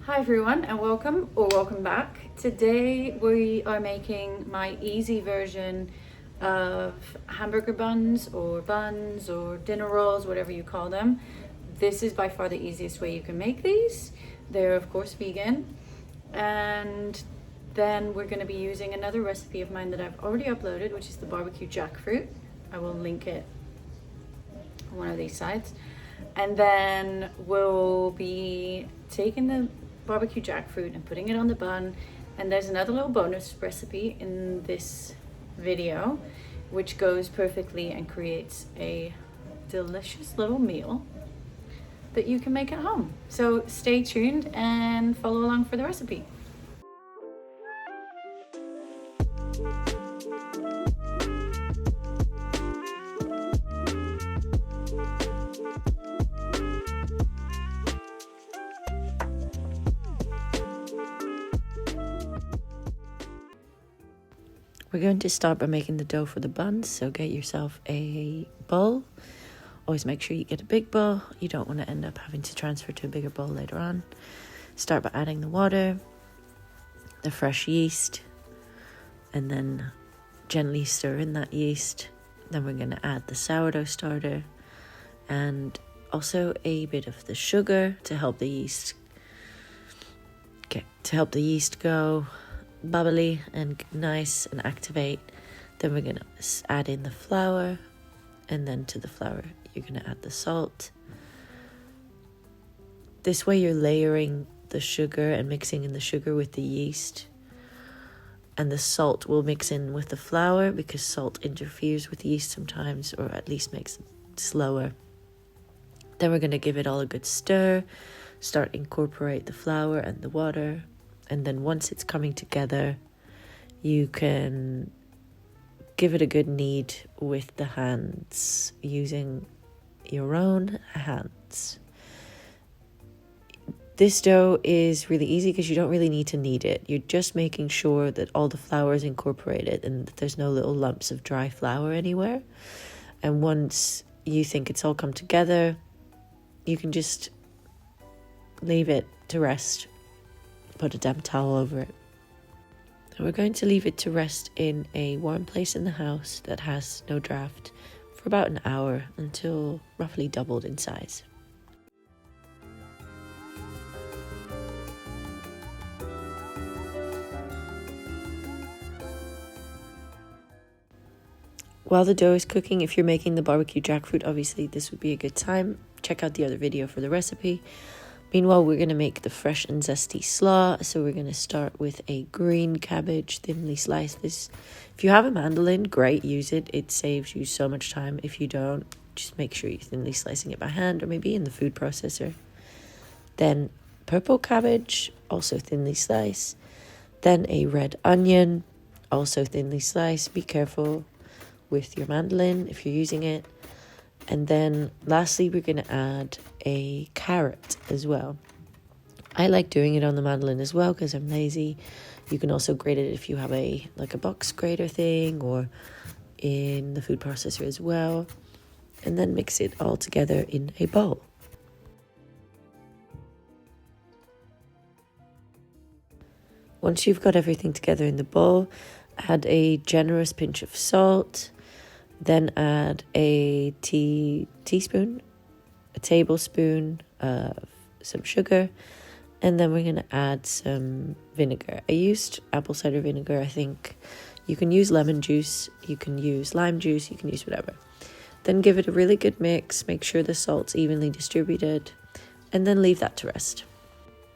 Hi everyone and welcome back. Today we are making my easy version of hamburger buns or dinner rolls, whatever you call them. This is by far the easiest way you can make these. They're of course vegan. And then we're going to be using another recipe of mine that I've already uploaded, which is the barbecue jackfruit. I will link it on one of these sites. And then we'll be taking the barbecue jackfruit and putting it on the bun. And there's another little bonus recipe in this video which goes perfectly and creates a delicious little meal that you can make at home. So stay tuned and follow along for the recipe. We're going to start by making the dough for the buns, so get yourself a bowl. Always make sure you get a big bowl. You don't want to end up having to transfer to a bigger bowl later on. Start by adding the water, the fresh yeast, and then gently stir in that yeast. Then we're going to add the sourdough starter and also a bit of the sugar to help the yeast go bubbly and nice and activate. Then we're going to add in the flour, and then to the flour you're going to add the salt. This way you're layering the sugar and mixing in the sugar with the yeast, and the salt will mix in with the flour because salt interferes with yeast sometimes, or at least makes it slower. Then we're going to give it all a good stir, start incorporate the flour and the water. And then once it's coming together, you can give it a good knead with the hands, using your own hands. This dough is really easy because you don't really need to knead it. You're just making sure that all the flour is incorporated and that there's no little lumps of dry flour anywhere. And once you think it's all come together, you can just leave it to rest. Put a damp towel over it. And we're going to leave it to rest in a warm place in the house that has no draft for about an hour until roughly doubled in size. While the dough is cooking, if you're making the barbecue jackfruit, obviously this would be a good time. Check out the other video for the recipe. Meanwhile, we're going to make the fresh and zesty slaw. So we're going to start with a green cabbage, thinly sliced. This, if you have a mandolin, great, use it. It saves you so much time. If you don't, just make sure you're thinly slicing it by hand or maybe in the food processor. Then purple cabbage, also thinly sliced. Then a red onion, also thinly sliced. Be careful with your mandolin if you're using it. And then lastly, we're going to add a carrot as well. I like doing it on the mandolin as well because I'm lazy. You can also grate it if you have a box grater thing or in the food processor as well. And then mix it all together in a bowl. Once you've got everything together in the bowl, add a generous pinch of salt. Then add a tablespoon of some sugar, and then we're going to add some vinegar. I used apple cider vinegar, I think. You can use lemon juice, you can use lime juice, you can use whatever. Then give it a really good mix, make sure the salt's evenly distributed, and then leave that to rest.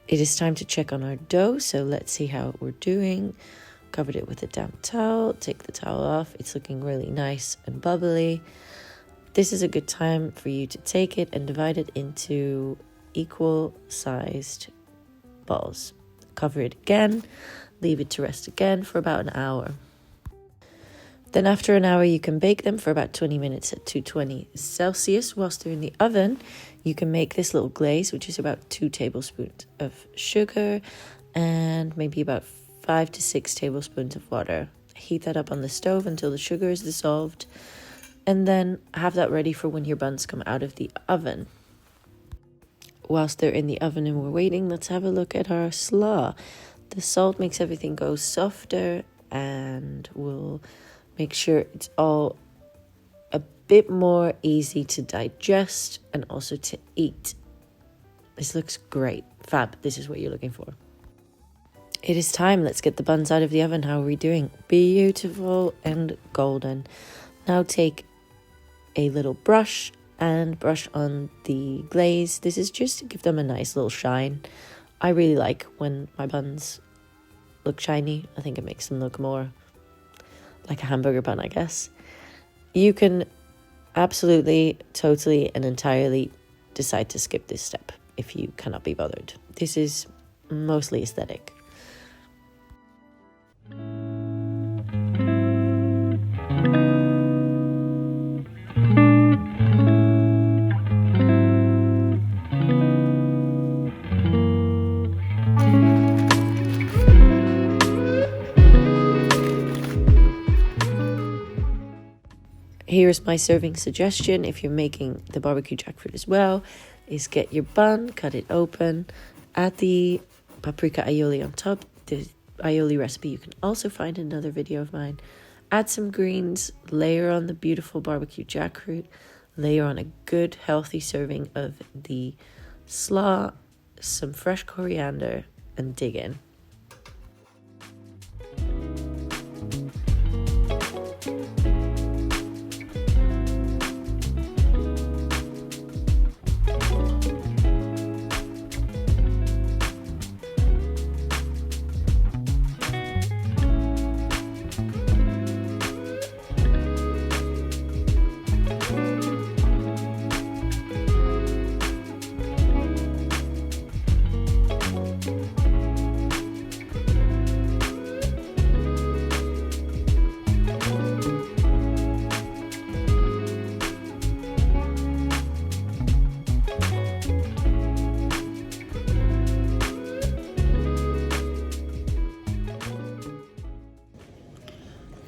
It is time to check on our dough, so let's see how we're doing. Covered it with a damp towel, take the towel off. It's looking really nice and bubbly. This is a good time for you to take it and divide it into equal sized balls. Cover it again, leave it to rest again for about an hour. Then after an hour, you can bake them for about 20 minutes at 220 Celsius. Whilst they're in the oven, you can make this little glaze, which is about 2 tablespoons of sugar and maybe about 5 to 6 tablespoons of water. Heat that up on the stove until the sugar is dissolved, and then have that ready for when your buns come out of the oven. whilst they're in the oven and we're waiting, let's have a look at our slaw. The salt makes everything go softer and will make sure it's all a bit more easy to digest and also to eat. This looks great. Fab. This is what you're looking for. It is time. Let's get the buns out of the oven. How are we doing? Beautiful and golden. Now take a little brush and brush on the glaze. This is just to give them a nice little shine. I really like when my buns look shiny. I think it makes them look more like a hamburger bun, I guess. You can absolutely, totally, and entirely decide to skip this step if you cannot be bothered. This is mostly aesthetic. Here's my serving suggestion if you're making the barbecue jackfruit as well, is get your bun, cut it open, add the paprika aioli on top. The aioli recipe you can also find in another video of mine. Add some greens, layer on the beautiful barbecue jackfruit, layer on a good healthy serving of the slaw, some fresh coriander, and dig in.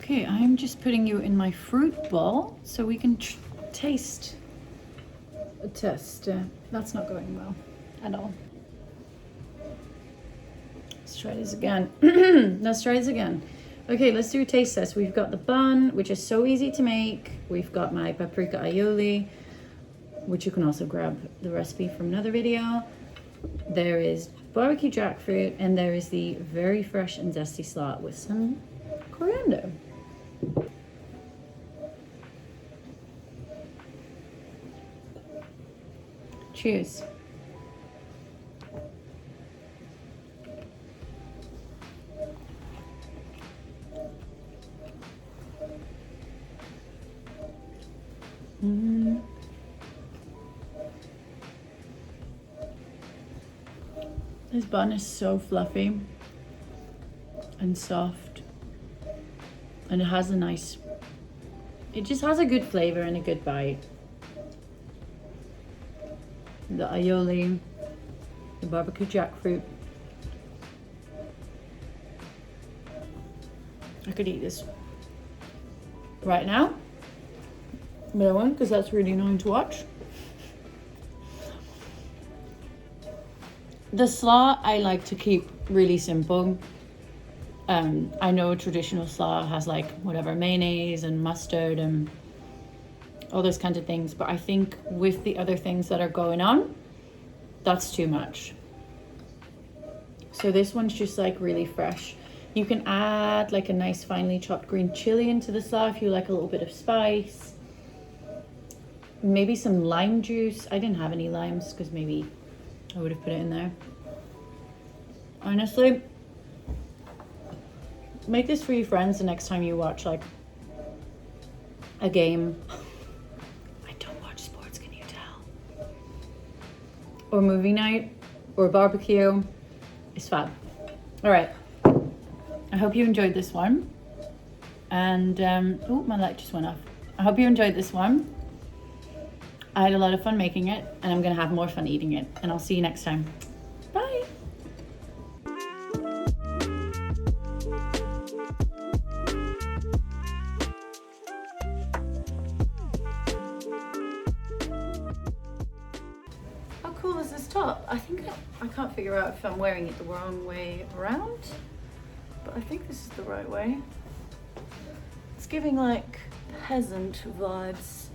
Okay, I'm just putting you in my fruit bowl so we can taste a test. That's not going well at all. Let's try this again. Let's try this again. Okay, let's do a taste test. We've got the bun, which is so easy to make. We've got my paprika aioli, which you can also grab the recipe from another video. There is barbecue jackfruit, and there is the very fresh and zesty slaw with some coriander. Cheers. This bun is so fluffy and soft, and it has a nice, it just has a good flavor and a good bite. The aioli, the barbecue jackfruit. I could eat this right now, but I won't because that's really annoying to watch. The slaw I like to keep really simple. I know a traditional slaw has like whatever mayonnaise and mustard and all those kinds of things, but I think with the other things that are going on, that's too much. So this one's just like really fresh. You can add like a nice finely chopped green chili into the slaw if you like a little bit of spice. Maybe some lime juice. I didn't have any limes because maybe I would have put it in there. Honestly, make this for your friends the next time you watch like a game. I don't watch sports, can you tell? Or movie night, or barbecue. It's fab. All right. I hope you enjoyed this one. And, oh, my light just went off. I hope you enjoyed this one. I had a lot of fun making it, and I'm gonna have more fun eating it. And I'll see you next time. Bye. How cool is this top? I think I can't figure out if I'm wearing it the wrong way around, but I think this is the right way. It's giving like peasant vibes.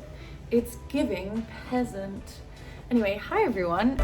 It's giving peasant. Anyway, hi everyone.